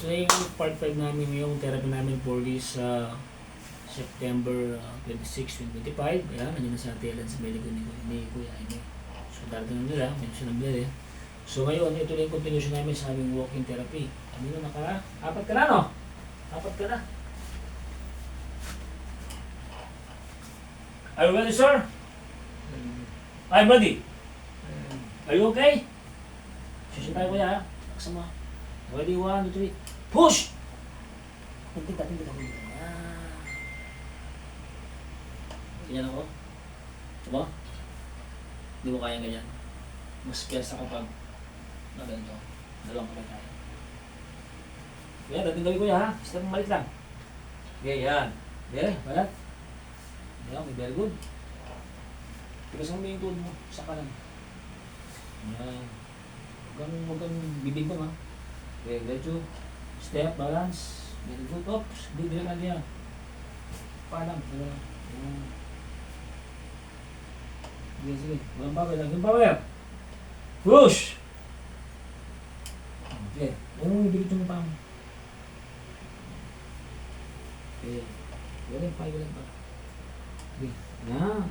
So yung part 5 namin ngayong therapy namin for this September 26, 2025. Ayan, nandiyan na sa Thailand sa Melico ni Kuya Aime. So darating na nila, may siya nagbili. So ngayon, ito na yung continuation namin sa aming walking therapy. Ano na, apat ka na, no? Apat ka na. Are you ready, sir? I'm ready. Are you okay? Susun tayo, Kuya, ha? Kasama. Ready, 1, 2, 3. Push! Tintin ka. Ganyan ako. Diba? Hindi mo kaya ganyan. Mas pyesa kapag na ganito. Dalawang kamay tayo. Kaya, dating gawin, Kuya, ha? Step mo malit lang. Okay, yan. Okay, balat. Yan, okay, very good. Tigasan mo yung tuhod mo sa kanan. Yan. Huwag kang bibig mo, ha? Okay, medyo step, balance. Very good. Oops, bibig lang yan. Palang. Sige. Walang power lang. Yung power. Push! Okay. Huwag mong ibigit yung pang. Okay. Walang pa. Okay. Yan.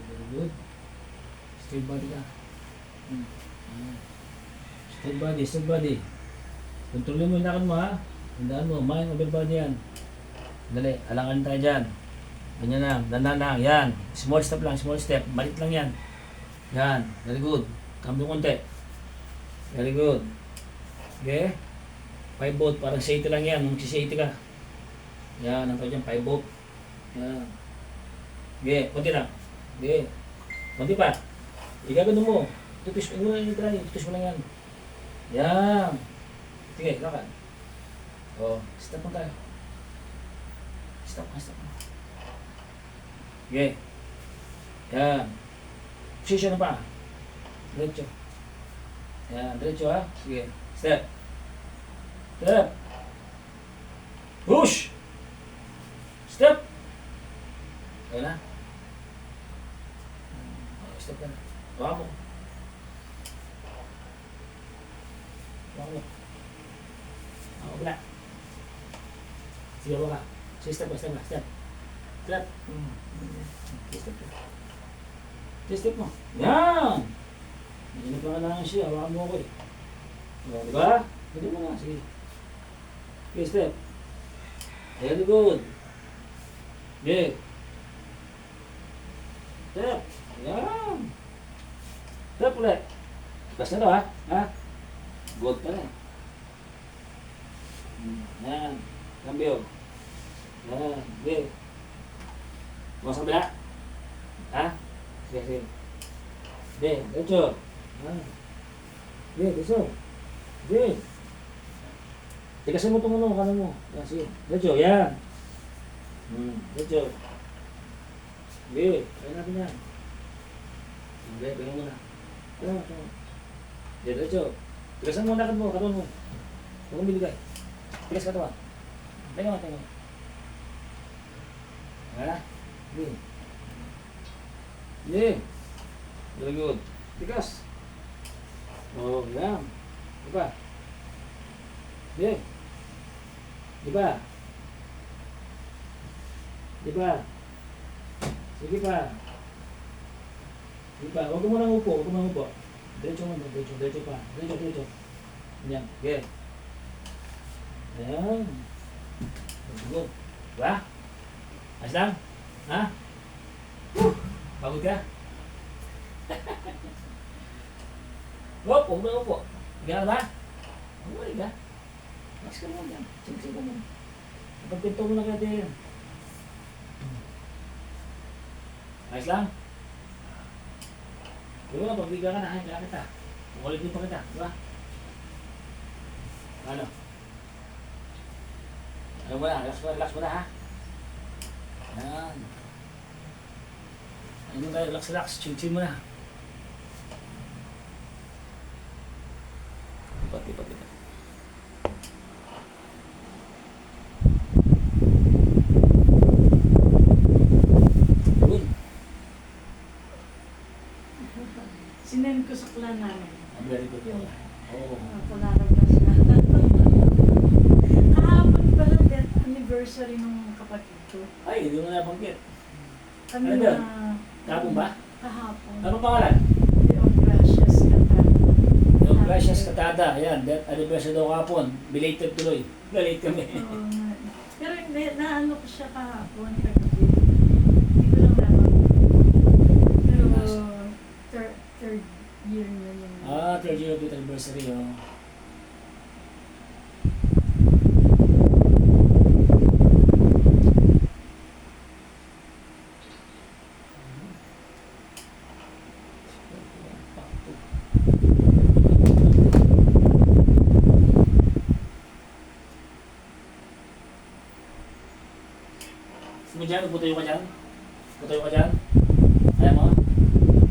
Very good. Straight body ka. Straight body. Kontrolin mo yung lakad mo, ha? Tandaan mo, mind over body yan. Dali, alangan tayo dyan. Ganyan lang, dandan lang, yan. Small step. Malit lang yan. Yan, very good. Cambio konti. Very good. Okay? 5 volt, parang safety lang yan. Magsisafety ka. Yan, ang tawag dyan, 5 volt. Yan. Okay, konti lang. Okay. Konti pa. Igagano mo. Tutus mo lang yan. Yan. Sige, lakad. Oh, step mo tayo. Stop. Okay. Yan. Position na pa. Diretso. Yan, diretso, ha. Sige. Step. Push! Step! Okay na. Step ka na. Bawa mo. Wala. Sige, bawa ka. Sige, step. Step mo. Yan! Hindi na pa kailangan siya. Hawakan mo ako eh. Diba? Pwede mo na. Sige. Okay, step. Very good. Okay. Step. Yan. Step ulit. Basta na to, ha? Ha? Good pa na. Yan. Cambio. Yan. Okay. Bukas sa kabila. Ha? Sige. Diretso. Diretso. Tikasin mo itong kanan mo. Yan, sige. Diretso, yan. Diretso. Kaya natin yan. Kaya mo na. Diretso. Tikasin mo lakad mo, katawan mo. Huwag mong biligay. Tikas katawan. Tingnan mo. Wala? Very good. Tikas. Oh, yan. Diba? Diba? Sige pa. Huwag mo nang upo. Diretso pa. Diretso. Yan. Okay. Yan. Good. Diba? Ayos lang? Ha? Pagod ka? Huwag na upo. Higa na ba? Huwag mo higa. Relax ka mo yan. Sige ka mo. Pagpinto mo na kaya din. Ayos lang? Diba, pagbiga ka na, kaya kita. Ulitin pa kita, diba? Ano? Ano mo na? Relax mo na, ha? Yan. Ano tayo? Relax. Chill mo na. Lipat. Yun. Sinend ko sa clan namin. Very good. Yung Oo. palarag na siya. Hindi mo nabanggit. Kami Ano na yun? Tapon ba? kahapon. Ano pangalan? Yung precious kata. Yung Gracias Katada. Ayan, death anniversary daw kapon. Belated tuloy. Belated kami. Oo nga. Pero hindi, naano ko siya kahapon. Kagabi. Hindi ko lang naman. Pero third year na yun. Ah, 3rd year of death anniversary. Oh. Sige dyan, putayo ka dyan. Putayo ka dyan. Kaya mo?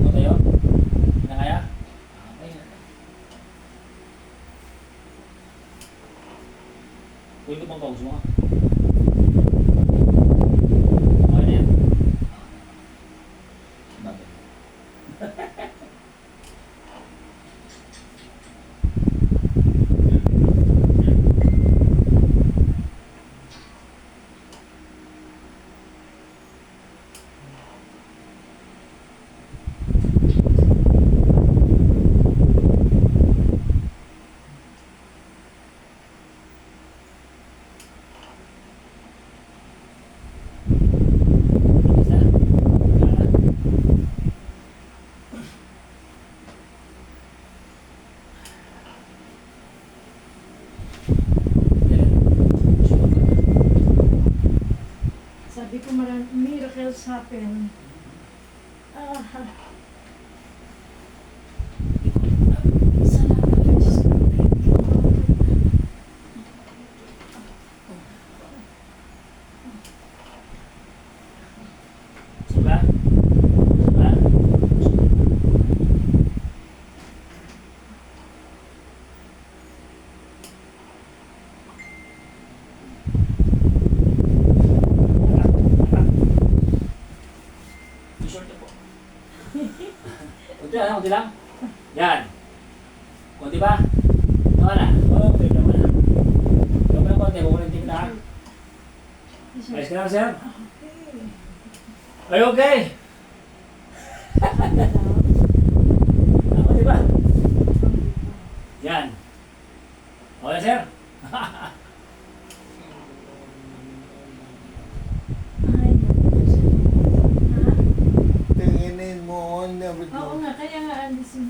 Putayo? Hindi na kaya? Okay. Huwag ko pang pause mo. Okay na yan. Bakit? Isa? Sabi ko miracles happen. Ah, salamat Diyos ko. Thank you. Suga? Suga? T-shirt na po. Kunti lang, kunti lang. Yan. Kunti ba? Tama na. Oo, kunti naman na. Tama na konti, kukulantin kita ha. Ayos ka lang, sir? Okay. Ay, okay. Kaya daw. Tama, di ba? Yan. Okay, sir? Ay, ha? Tinginin mo on Oo nga, kaya nga ayusin